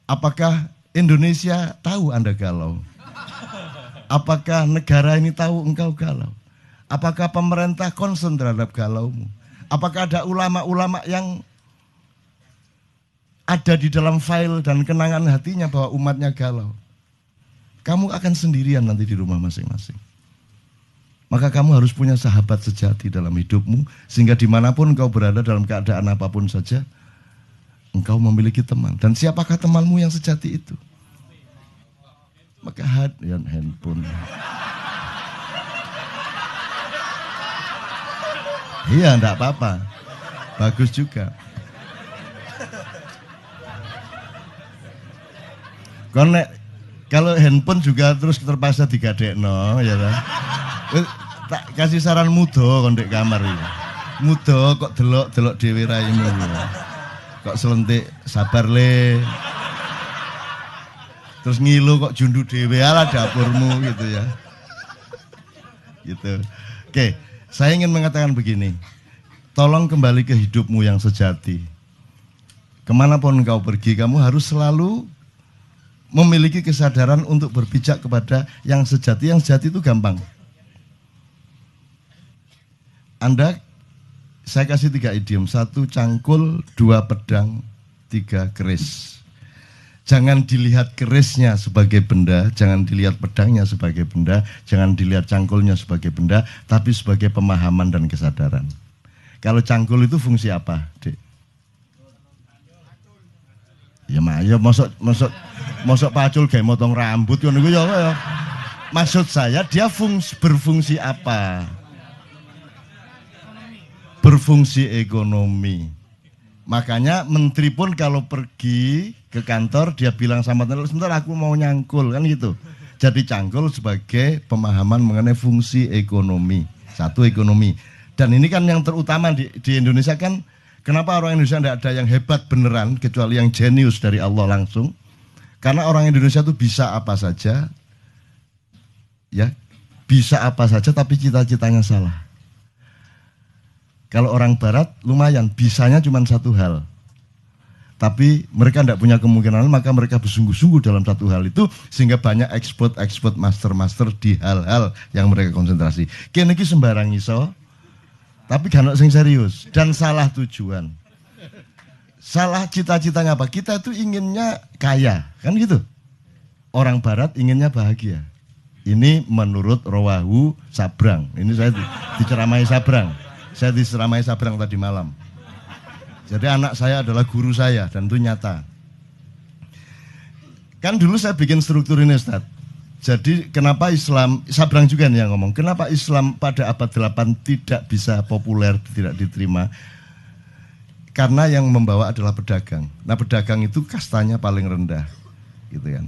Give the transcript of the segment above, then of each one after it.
Apakah Indonesia tahu Anda galau? Apakah negara ini tahu engkau galau? Apakah pemerintah concern terhadap galaumu? Apakah ada ulama-ulama yang ada di dalam file dan kenangan hatinya bahwa umatnya galau? Kamu akan sendirian nanti di rumah masing-masing. Maka kamu harus punya sahabat sejati dalam hidupmu, sehingga dimanapun engkau berada dalam keadaan apapun saja, engkau memiliki teman. Dan siapakah temanmu yang sejati itu? Maka handphone. Iya, enggak apa-apa. Bagus juga. Kalau handphone juga terus terpaksa digadekno, ya kan? Tak kasih saran mudo kon ndek kamar iki. Mudo kok delok-delok dhewe raimu. Kok selentik sabar le. Terus ngilu kok jundu dhewe ala dapurmu gitu ya. Gitu. Oke, saya ingin mengatakan begini. Tolong kembali ke hidupmu yang sejati. Kemanapun engkau pergi, kamu harus selalu memiliki kesadaran untuk berpijak kepada yang sejati. Yang sejati itu gampang. Saya kasih 3 idiom. 1 cangkul, 2 pedang, 3 keris. Jangan dilihat kerisnya sebagai benda, jangan dilihat pedangnya sebagai benda, jangan dilihat cangkulnya sebagai benda, tapi sebagai pemahaman dan kesadaran. Kalau cangkul itu fungsi apa, Dik? Ya mosok pacul kayak motong rambut ngono iku ya. Maksud saya dia berfungsi apa? Berfungsi ekonomi. Makanya menteri pun kalau pergi ke kantor dia bilang sama tenaga, sebentar aku mau nyangkul, kan gitu. Jadi cangkul sebagai pemahaman mengenai fungsi ekonomi. 1 ekonomi. Dan ini kan yang terutama di Indonesia kan, kenapa orang Indonesia tidak ada yang hebat beneran kecuali yang jenius dari Allah langsung? Karena orang Indonesia itu bisa apa saja, ya bisa apa saja, tapi cita-citanya salah. Kalau orang Barat lumayan, bisanya cuma 1 hal. Tapi mereka tidak punya kemungkinan, maka mereka bersungguh-sungguh dalam 1 hal itu, sehingga banyak ekspor master di hal-hal yang mereka konsentrasi. Kene iki sembarang iso, tapi gak ono sing serius dan salah tujuan. Salah cita-citanya apa? Kita itu inginnya kaya, kan gitu. Orang Barat inginnya bahagia. Ini menurut Rawahu Sabrang. Ini saya diceramai Sabrang. Saya diceramai Sabrang tadi malam. Jadi anak saya adalah guru saya dan itu nyata. Kan dulu saya bikin struktur ini, Ustaz. Jadi kenapa Islam, Sabrang juga nih yang ngomong, kenapa Islam pada abad 8 tidak bisa populer, tidak diterima? Karena yang membawa adalah pedagang. Nah, pedagang itu kastanya paling rendah, gitu kan.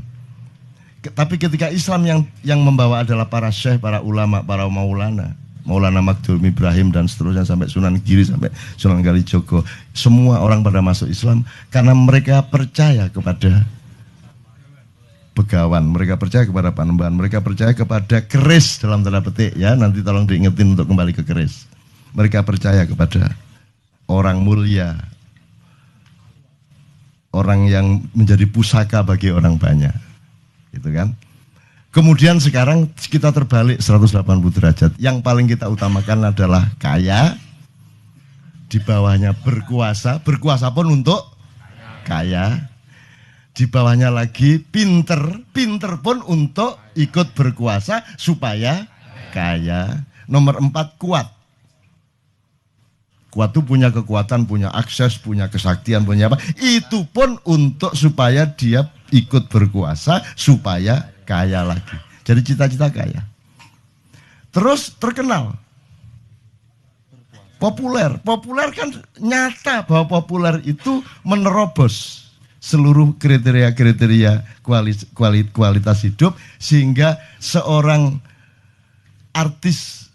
Tapi ketika Islam yang membawa adalah para syekh, para ulama, para maulana, Maulana Magdum Ibrahim dan seterusnya sampai Sunan Giri, sampai Sunan Kalijogo, semua orang pada masuk Islam karena mereka percaya kepada begawan, mereka percaya kepada panembahan, mereka percaya kepada keris dalam tanda petik ya, nanti tolong diingetin untuk kembali ke keris. Mereka percaya kepada orang mulia, orang yang menjadi pusaka bagi orang banyak, gitu kan. Kemudian sekarang kita terbalik 180 derajat. Yang paling kita utamakan adalah kaya, di bawahnya berkuasa, berkuasa pun untuk kaya. Di bawahnya lagi pinter, pinter pun untuk ikut berkuasa supaya kaya. Nomor 4 kuat. Kuat itu punya kekuatan, punya akses, punya kesaktian, punya apa. Itu pun untuk supaya dia ikut berkuasa, supaya kaya lagi. Jadi cita-cita kaya. Terus terkenal. Populer. Populer kan nyata bahwa populer itu menerobos seluruh kriteria-kriteria kualitas hidup, sehingga seorang artis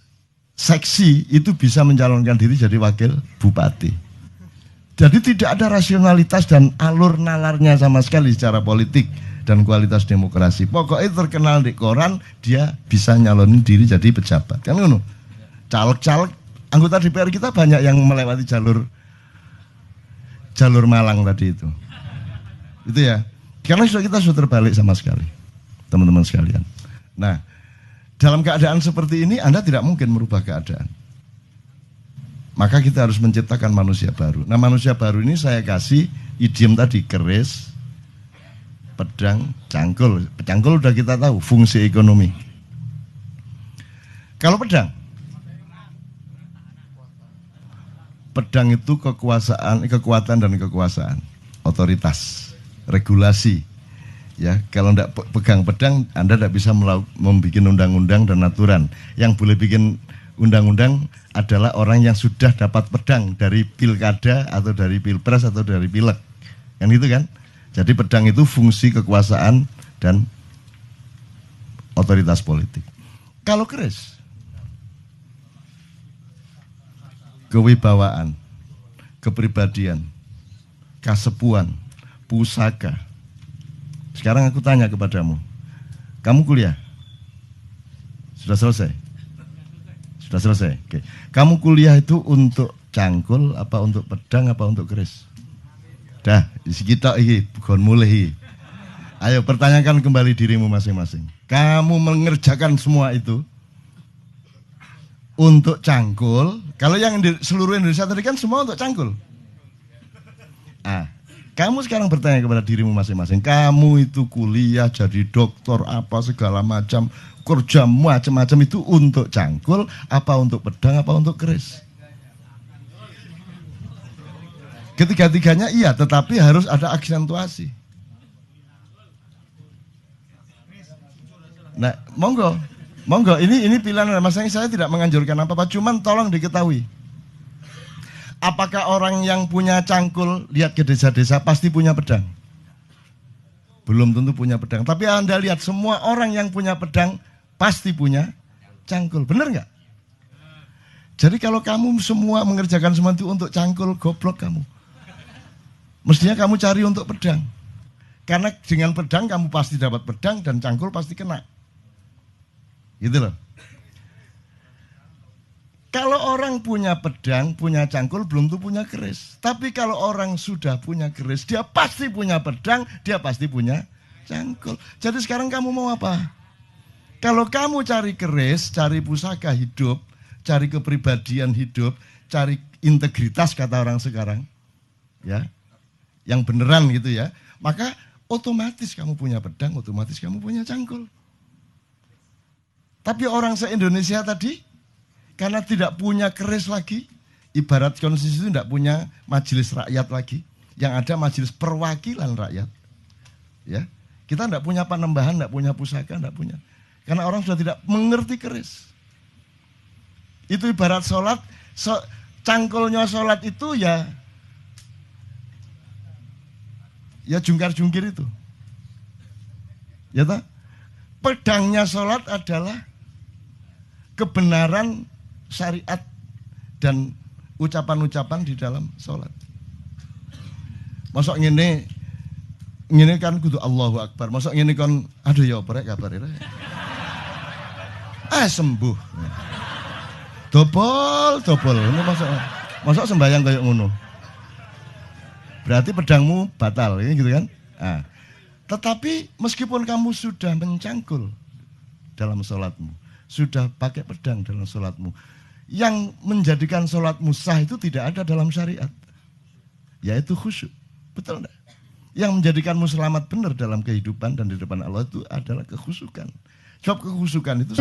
seksi itu bisa mencalonkan diri jadi wakil bupati. Jadi tidak ada rasionalitas dan alur nalarnya sama sekali secara politik dan kualitas demokrasi. Pokoknya terkenal di koran, dia bisa nyalonin diri jadi pejabat. Kan ngono. Caleg-caleg anggota DPR kita banyak yang melewati jalur Malang tadi itu. Itu ya. Karena kita sudah terbalik sama sekali, teman-teman sekalian. Nah, dalam keadaan seperti ini Anda tidak mungkin merubah keadaan. Maka kita harus menciptakan manusia baru. Nah, manusia baru ini saya kasih idiom tadi, keris, pedang, cangkul. Cangkul udah kita tahu, fungsi ekonomi. Kalau pedang itu kekuatan dan kekuasaan, otoritas, regulasi. Ya, kalau tidak pegang pedang, Anda tidak bisa membuat undang-undang dan aturan. Yang boleh bikin undang-undang adalah orang yang sudah dapat pedang dari pilkada atau dari pilpres atau dari pileg, kan gitu kan? Jadi pedang itu fungsi kekuasaan dan otoritas politik. Kalau keris, kewibawaan, kepribadian, kasepuan, pusaka. Sekarang aku tanya kepadamu, kamu kuliah? Sudah selesai? Sudah selesai? Oke. Kamu kuliah itu untuk cangkul, apa untuk pedang, apa untuk keris? Dah, kita ini bukan mulai. Ayo pertanyakan kembali dirimu masing-masing. Kamu mengerjakan semua itu untuk cangkul. Kalau yang di seluruh Indonesia tadi kan semua untuk cangkul. Kamu sekarang bertanya kepada dirimu masing-masing. Kamu itu kuliah jadi doktor apa segala macam, kerja macam-macam itu untuk cangkul, apa untuk pedang, apa untuk keris? Ketiga-tiganya iya, tetapi harus ada aksentuasi. Nah, monggo, ini pilihan masing-masing. Saya tidak menganjurkan apa-apa, cuman tolong diketahui. Apakah orang yang punya cangkul lihat ke desa-desa pasti punya pedang? Belum tentu punya pedang. Tapi Anda lihat semua orang yang punya pedang pasti punya cangkul. Benar nggak? Jadi kalau kamu semua mengerjakan semua itu untuk cangkul, goblok kamu. Mestinya kamu cari untuk pedang. Karena dengan pedang kamu pasti dapat pedang dan cangkul pasti kena. Gitu loh. Kalau orang punya pedang, punya cangkul, belum tentu punya keris. Tapi kalau orang sudah punya keris, dia pasti punya pedang, dia pasti punya cangkul. Jadi sekarang kamu mau apa? Kalau kamu cari keris, cari pusaka hidup, cari kepribadian hidup, cari integritas kata orang sekarang, ya, yang beneran gitu ya, maka otomatis kamu punya pedang, otomatis kamu punya cangkul. Tapi orang se-Indonesia tadi, karena tidak punya keris lagi, ibarat konstitusi itu tidak punya majelis rakyat lagi, yang ada majelis perwakilan rakyat. Ya, kita tidak punya panembahan, tidak punya pusaka, tidak punya. Karena orang sudah tidak mengerti keris. Itu ibarat sholat, cangkulnya sholat itu ya jungkar-jungkir itu. Ya tak? Pedangnya sholat adalah kebenaran syariat dan ucapan-ucapan di dalam sholat. Masuk ngene kan kudu Allahu Akbar. Masuk ngene kan aduh ya apa rek kabare. Sembuh. Dobol. Ini masuk sembahyang kayak ngono. Berarti pedangmu batal, ini gitu kan? Tetapi meskipun kamu sudah mencangkul dalam sholatmu, sudah pakai pedang dalam sholatmu, yang menjadikan sholatmu sah itu tidak ada dalam syariat, yaitu khusyuk. Betul enggak? Yang menjadikanmu selamat benar dalam kehidupan dan di depan Allah itu adalah kekhusyukan. Sebab kekhusyukan itu